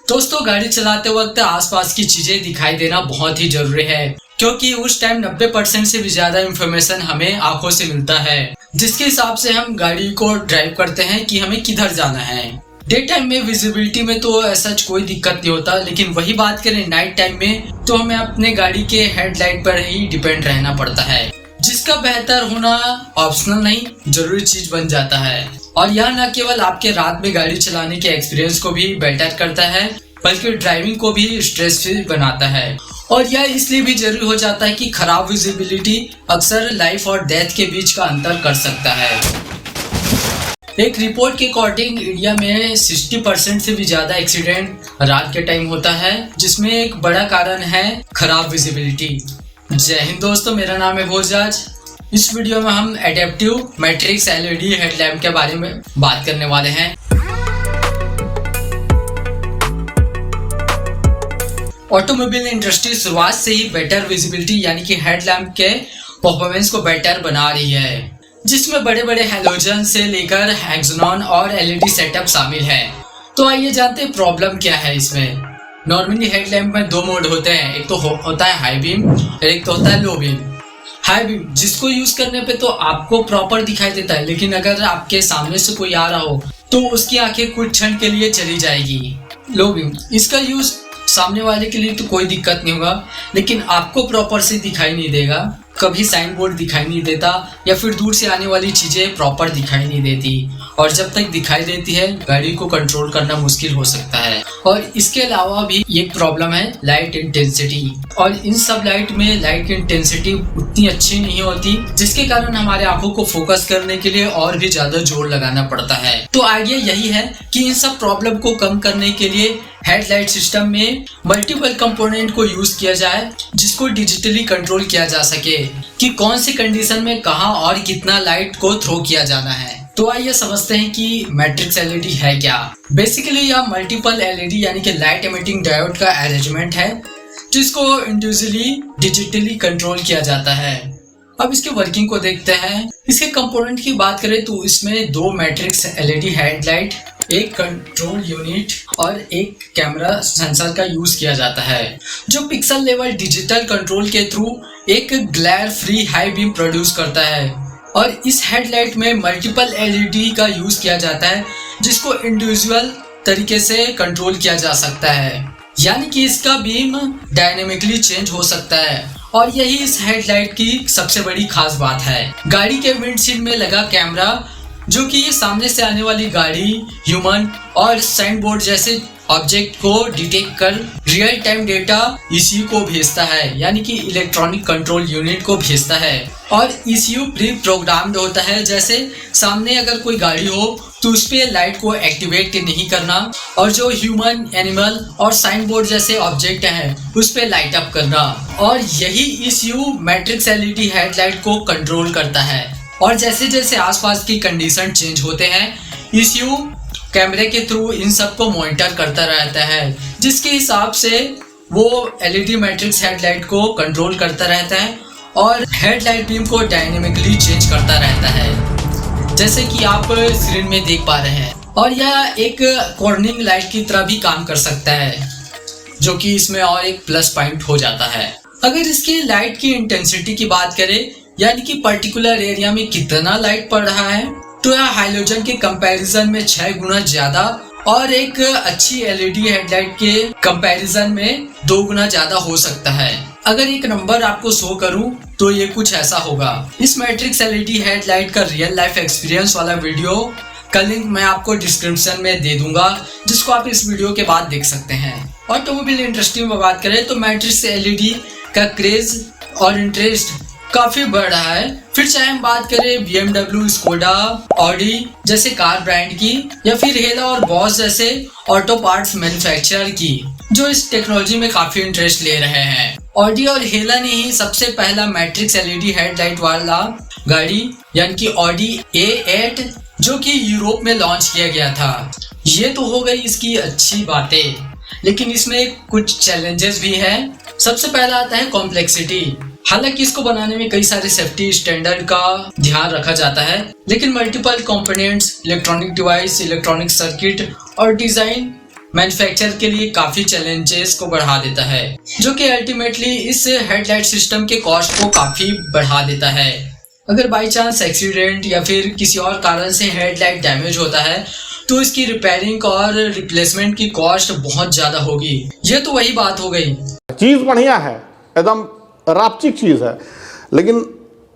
दोस्तों, गाड़ी चलाते वक्त आसपास की चीजें दिखाई देना बहुत ही जरूरी है, क्योंकि उस टाइम 90% से भी ज्यादा इंफॉर्मेशन हमें आंखों से मिलता है, जिसके हिसाब से हम गाड़ी को ड्राइव करते हैं कि हमें किधर जाना है। डे टाइम में विजिबिलिटी में तो ऐसा कोई दिक्कत नहीं होता, लेकिन वही बात करें नाइट टाइम में तो हमें अपने गाड़ी के हेडलाइट पर ही डिपेंड रहना पड़ता है, जिसका बेहतर होना ऑप्शनल नहीं जरूरी चीज बन जाता है। और यह न केवल आपके रात में गाड़ी चलाने के एक्सपीरियंस को भी बेटर करता है, बल्कि ड्राइविंग को भी स्ट्रेस फ्री बनाता है। और यह इसलिए भी जरूरी हो जाता है कि खराब विजिबिलिटी अक्सर लाइफ और डेथ के बीच का अंतर कर सकता है। एक रिपोर्ट के अकॉर्डिंग इंडिया में 60% से भी ज्यादा एक्सीडेंट रात के टाइम होता है, जिसमें एक बड़ा कारण है खराब विजिबिलिटी। जय हिंद दोस्तों, मेरा नाम है भोजराज। इस वीडियो में हम एडेप्टिव मैट्रिक्स एलईडी हेडलैम्प के बारे में बात करने वाले हैं। ऑटोमोबाइल इंडस्ट्री शुरुआत से ही बेटर विजिबिलिटी यानी कि हेडलैम्प के परफॉर्मेंस को बेटर बना रही है, जिसमें बड़े बड़े हैलोजन से लेकर हेक्सोनॉन और एलईडी सेटअप शामिल है। तो आइए जानते हैं प्रॉब्लम क्या है इसमें। नॉर्मली हेडलैम्प में दो मोड होते हैं, एक तो होता है हाई बीम और एक तो होता है लो बीम। हाई बीम जिसको यूज करने पे तो आपको प्रॉपर दिखाई देता है, लेकिन अगर आपके सामने से कोई आ रहा हो तो उसकी आंखें कुछ क्षण के लिए चली जाएगी। लो बीम इसका यूज सामने वाले के लिए तो कोई दिक्कत नहीं होगा, लेकिन आपको प्रॉपर से दिखाई नहीं देगा। कभी साइन बोर्ड दिखाई नहीं देता या फिर दूर से आने वाली चीजें प्रॉपर दिखाई नहीं देती, और जब तक दिखाई देती है गाड़ी को कंट्रोल करना मुश्किल हो सकता है। और इसके अलावा भी एक प्रॉब्लम है लाइट इंटेंसिटी, और इन सब लाइट में लाइट की इंटेंसिटी उतनी अच्छी नहीं होती, जिसके कारण हमारे आंखों को फोकस करने के लिए और भी ज्यादा जोर लगाना पड़ता है। तो आइडिया यही है कि इन सब प्रॉब्लम को कम करने के लिए हेडलाइट सिस्टम में मल्टीपल कंपोनेंट को यूज किया जाए, जिसको डिजिटली कंट्रोल किया जा सके कि कौन सी कंडीशन में कहां और कितना लाइट को थ्रो किया जाना है। तो आइए समझते हैं कि मैट्रिक्स एलईडी है क्या। बेसिकली यह मल्टीपल एलईडी यानी कि लाइट एमिटिंग डायोड का अरेंजमेंट है, जिसको इंडिविजुअली डिजिटली कंट्रोल किया जाता है। अब इसके वर्किंग को देखते हैं। इसके कंपोनेंट की बात करें तो इसमें दो मैट्रिक्स एलईडी हेडलाइट, एक कंट्रोल यूनिट और एक कैमरा सेंसर का यूज किया जाता है, जो पिक्सल लेवल डिजिटल कंट्रोल के थ्रू एक glare free high beam produce करता है। और इस हेडलाइट में मल्टीपल एलईडी का यूज किया जाता है, जिसको इंडिविजुअल तरीके से कंट्रोल किया जा सकता है, यानी कि इसका बीम डायनेमिकली चेंज हो सकता है। और यही इस हेडलाइट की सबसे बड़ी खास बात है। गाड़ी के विंडशील्ड में लगा कैमरा, जो कि ये सामने से आने वाली गाड़ी, ह्यूमन और साइन बोर्ड जैसे ऑब्जेक्ट को डिटेक्ट कर रियल टाइम डेटा ईसीयू को भेजता है, यानी कि इलेक्ट्रॉनिक कंट्रोल यूनिट को भेजता है। और ईसीयू प्री प्रोग्राम्ड होता है, जैसे सामने अगर कोई गाड़ी हो तो उस पे लाइट को एक्टिवेट नहीं करना, और जो ह्यूमन, एनिमल और साइन बोर्ड जैसे ऑब्जेक्ट हैं उस पे लाइट अप करना। और यही ईसीयू मैट्रिक्स एलईडी हेडलाइट को कंट्रोल करता है। और जैसे जैसे आसपास की कंडीशन चेंज होते हैं, ईसीयू कैमरे के थ्रू इन सब को मॉनिटर करता रहता है, जिसके हिसाब से वो एलईडी मैट्रिक्स हेडलाइट को कंट्रोल करता रहता है और हेडलाइट बीम को डायनेमिकली चेंज करता रहता है, जैसे कि आप स्क्रीन में देख पा रहे हैं। और यह एक कॉर्निंग लाइट की तरह भी काम कर सकता है, जो कि इसमें और एक प्लस पॉइंट हो जाता है। अगर इसकी लाइट की इंटेंसिटी की बात करें, यानी कि पर्टिकुलर एरिया में कितना लाइट पड़ रहा है, तो यह हाइलोजन के कंपैरिजन में 6 गुना ज्यादा और एक अच्छी एलईडी हेडलाइट के कंपैरिजन में 2 गुना ज्यादा हो सकता है। अगर एक नंबर आपको शो करूं तो ये कुछ ऐसा होगा। इस मैट्रिक्स एलईडी हेडलाइट का रियल लाइफ एक्सपीरियंस वाला वीडियो का लिंक मैं आपको डिस्क्रिप्शन में दे दूंगा, जिसको आप इस वीडियो के बाद देख सकते हैं। ऑटोमोबाइल इंडस्ट्री में बात करें तो मैट्रिक्स एलईडी का क्रेज और इंटरेस्ट काफी बढ़ रहा है। फिर चाहे हम बात करें BMW, स्कोडा, ऑडी जैसे कार ब्रांड की, या फिर हेला और बॉश जैसे ऑटो पार्ट्स मैन्युफैक्चरर की, जो इस टेक्नोलॉजी में काफी इंटरेस्ट ले रहे हैं। ऑडी और हेला ने ही सबसे पहला मैट्रिक्स एलईडी हेडलाइट वाला गाड़ी यानी कि ऑडी A8 जो कि यूरोप में लॉन्च किया गया था। ये तो हो गई इसकी अच्छी बातें, लेकिन इसमें कुछ चैलेंजेस भी हैं। सबसे पहला आता है कॉम्प्लेक्सिटी। हालांकि इसको बनाने में कई सारे सेफ्टी स्टैंडर्ड का ध्यान रखा जाता है, लेकिन multiple components, electronic device, electronic circuit और डिजाइन मैन्युफैक्चर के लिए काफी चैलेंजेस को बढ़ा देता है, जो कि अल्टीमेटली इस हेडलाइट सिस्टम के कॉस्ट को काफी बढ़ा देता है। अगर बाई चांस एक्सीडेंट या फिर किसी और कारण से हेडलाइट डैमेज होता है तो इसकी रिपेयरिंग और रिप्लेसमेंट की कॉस्ट बहुत ज्यादा होगी। ये तो वही बात हो गई। चीज बढ़िया है, एकदम रापचिक चीज है, लेकिन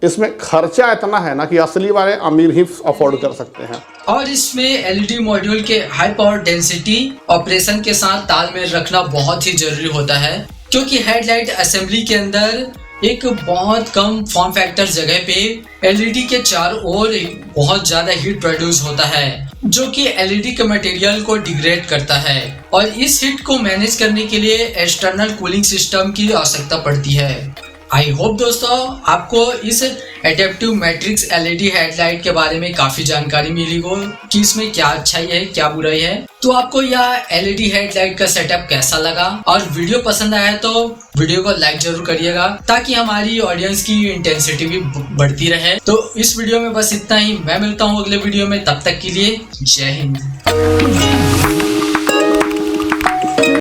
इसमें खर्चा इतना है ना कि असली वाले अमीर ही अफोर्ड कर सकते हैं। और इसमें एलईडी मॉड्यूल के हाई पावर डेंसिटी ऑपरेशन के साथ तालमेल रखना बहुत ही जरूरी होता है, क्योंकि हेडलाइट असेंबली के अंदर एक बहुत कम फॉर्म फैक्टर जगह पे एलईडी के चारों ओर बहुत ज्यादा हीट प्रोड्यूस होता है, जो कि एलईडी के मटेरियल को डिग्रेड करता है और इस हीट को मैनेज करने के लिए एक्सटर्नल कूलिंग सिस्टम की आवश्यकता पड़ती है। आई होप दोस्तों आपको इस एडेप्टिव मैट्रिक्स एलईडी हेडलाइट के बारे में काफी जानकारी मिली हो कि इसमें क्या अच्छाई है क्या बुराई है। तो आपको यह एलईडी हेडलाइट का सेटअप कैसा लगा, और वीडियो पसंद आया तो वीडियो को लाइक जरूर करिएगा ताकि हमारी ऑडियंस की इंटेंसिटी भी बढ़ती रहे। तो इस वीडियो में बस इतना ही, मैं मिलता हूँ अगले वीडियो में, तब तक के लिए जय हिंद।